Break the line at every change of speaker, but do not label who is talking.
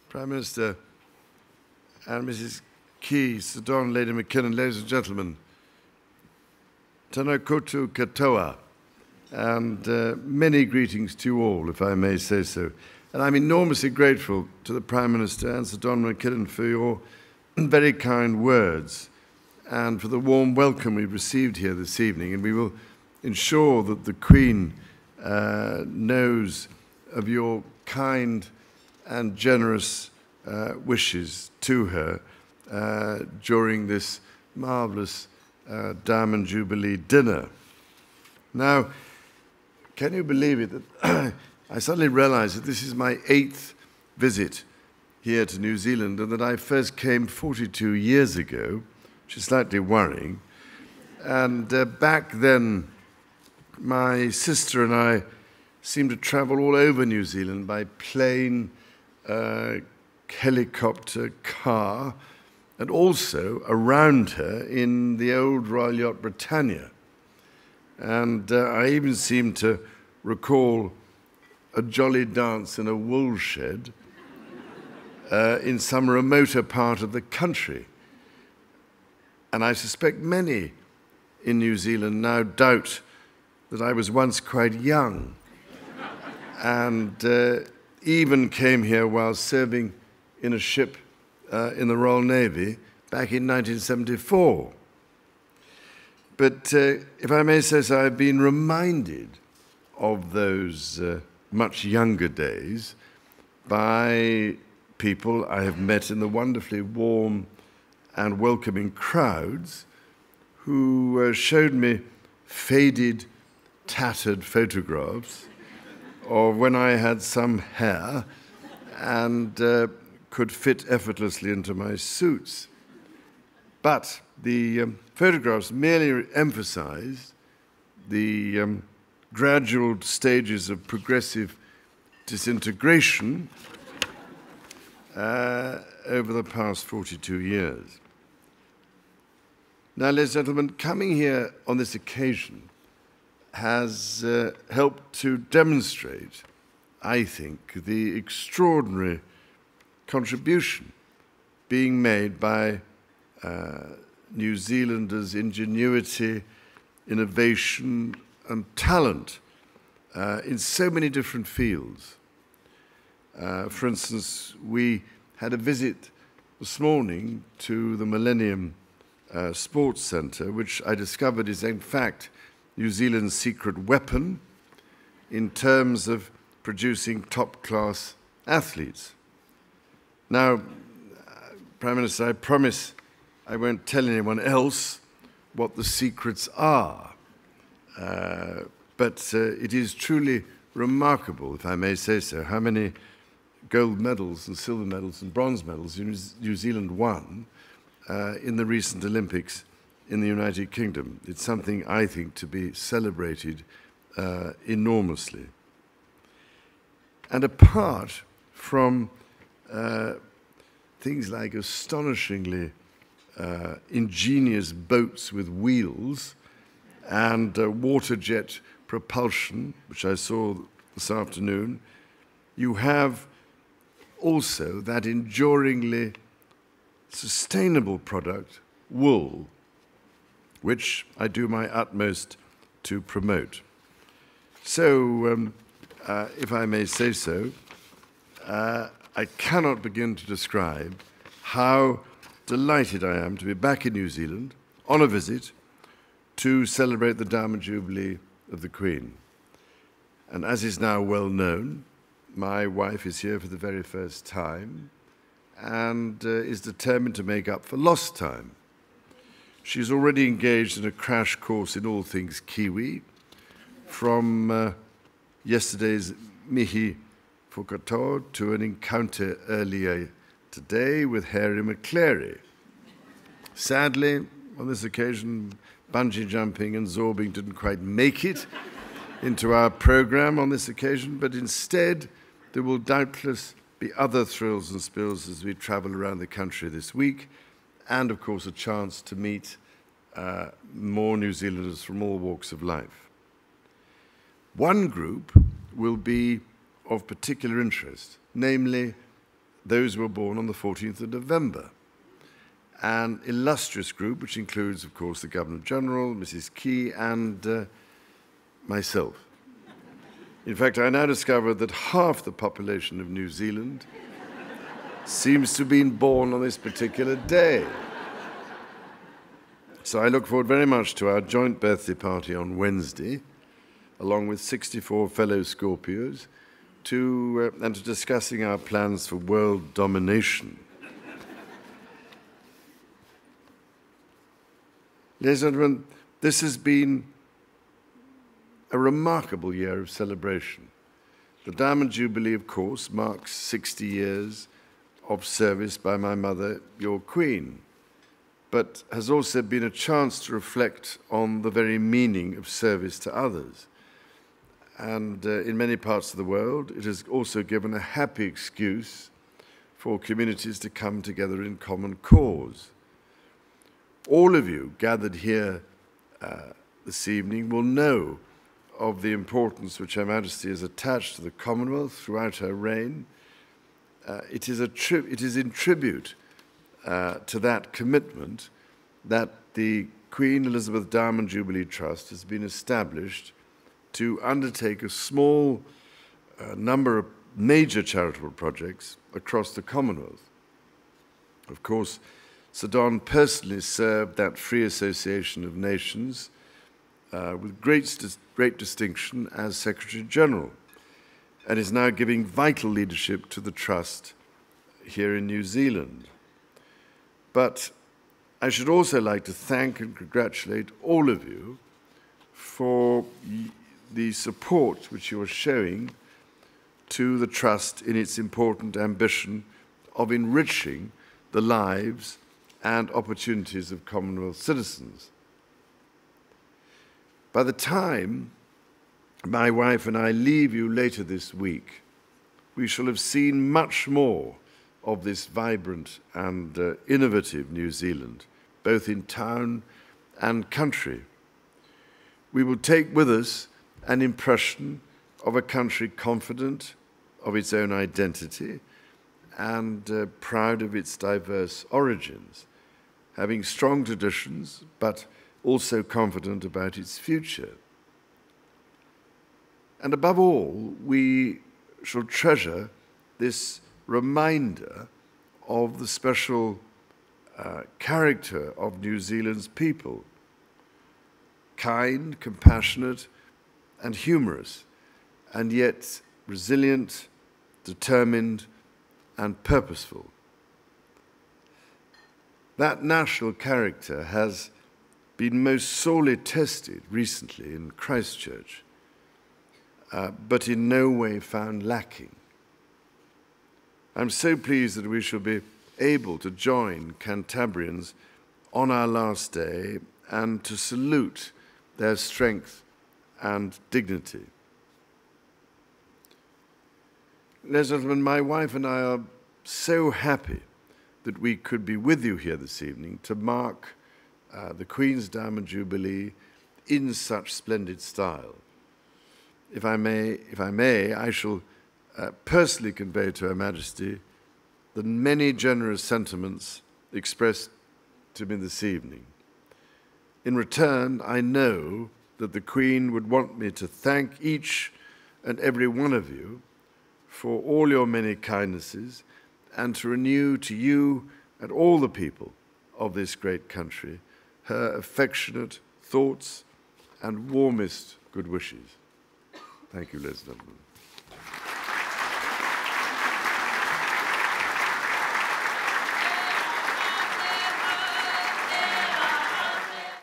Prime Minister and Mrs. Key, Sir Don, Lady McKinnon, ladies and gentlemen, Tēnā koutou katoa, and many greetings to you all, if I may say so. And I'm enormously grateful to the Prime Minister and Sir Don McKinnon for your very kind words and for the warm welcome we've received here this evening. And we will ensure that the Queen knows of your kind and generous wishes to her during this marvellous Diamond Jubilee dinner. Now, can you believe it that I suddenly realised that this is my 8th visit here to New Zealand and that I first came 42 years ago, which is slightly worrying. And back then, my sister and I seemed to travel all over New Zealand by plane, helicopter, car, and also around her in the old Royal Yacht Britannia. And I even seem to recall a jolly dance in a wool shed in some remoter part of the country. And I suspect many in New Zealand now doubt that I was once quite young and even came here while serving in a ship in the Royal Navy back in 1974. But if I may say so, I've been reminded of those much younger days by people I have met in the wonderfully warm and welcoming crowds who showed me faded, tattered photographs of when I had some hair and could fit effortlessly into my suits. But the photographs merely emphasized the gradual stages of progressive disintegration over the past 42 years. Now, ladies and gentlemen, coming here on this occasion has helped to demonstrate, I think, the extraordinary contribution being made by New Zealanders' ingenuity, innovation, and talent in so many different fields. For instance, we had a visit this morning to the Millennium Sports Centre, which I discovered is in fact New Zealand's secret weapon in terms of producing top-class athletes. Now, Prime Minister, I promise I won't tell anyone else what the secrets are, but it is truly remarkable, if I may say so, how many gold medals and silver medals and bronze medals New Zealand won in the recent Olympics in the United Kingdom. It's something I think to be celebrated enormously. And apart from things like astonishingly ingenious boats with wheels and water jet propulsion, which I saw this afternoon, you have also that enduringly sustainable product, wool, which I do my utmost to promote. So, if I may say so, I cannot begin to describe how delighted I am to be back in New Zealand on a visit to celebrate the Diamond Jubilee of the Queen. And as is now well known, my wife is here for the very first time and is determined to make up for lost time. She's already engaged in a crash course in all things Kiwi, from yesterday's mihi whakatau to an encounter earlier today with Harry McClary. Sadly, on this occasion, bungee jumping and zorbing didn't quite make it into our program on this occasion, but instead there will doubtless be other thrills and spills as we travel around the country this week, and of course a chance to meet more New Zealanders from all walks of life. One group will be of particular interest, namely those who were born on the 14th of November. An illustrious group, which includes, of course, the Governor-General, Mrs. Key, and myself. In fact, I now discover that half the population of New Zealand seems to have been born on this particular day. So I look forward very much to our joint birthday party on Wednesday, along with 64 fellow Scorpios, and to discussing our plans for world domination. Ladies and gentlemen, this has been a remarkable year of celebration. The Diamond Jubilee, of course, marks 60 years of service by my mother, your Queen, but has also been a chance to reflect on the very meaning of service to others. And in many parts of the world, it has also given a happy excuse for communities to come together in common cause. All of you gathered here this evening will know of the importance which Her Majesty has attached to the Commonwealth throughout her reign. It is in tribute to that commitment that the Queen Elizabeth Diamond Jubilee Trust has been established to undertake a small number of major charitable projects across the Commonwealth. Of course, Sir Don personally served that Free Association of Nations with great distinction as Secretary-General, and is now giving vital leadership to the Trust here in New Zealand. But I should also like to thank and congratulate all of you for the support which you are showing to the Trust in its important ambition of enriching the lives and opportunities of Commonwealth citizens. By the time my wife and I leave you later this week, we shall have seen much more of this vibrant and innovative New Zealand, both in town and country. We will take with us an impression of a country confident of its own identity and proud of its diverse origins, having strong traditions, but also confident about its future. And above all, we shall treasure this reminder of the special character of New Zealand's people: kind, compassionate, and humorous, and yet resilient, determined, and purposeful. That national character has been most sorely tested recently in Christchurch, but in no way found lacking. I'm so pleased that we shall be able to join Cantabrians on our last day and to salute their strength and dignity. Ladies and gentlemen, my wife and I are so happy that we could be with you here this evening to mark the Queen's Diamond Jubilee in such splendid style. If I may, I shall personally convey to Her Majesty the many generous sentiments expressed to me this evening. In return, I know that the Queen would want me to thank each and every one of you for all your many kindnesses and to renew to you and all the people of this great country her affectionate thoughts and warmest good wishes. Thank you, ladies and gentlemen.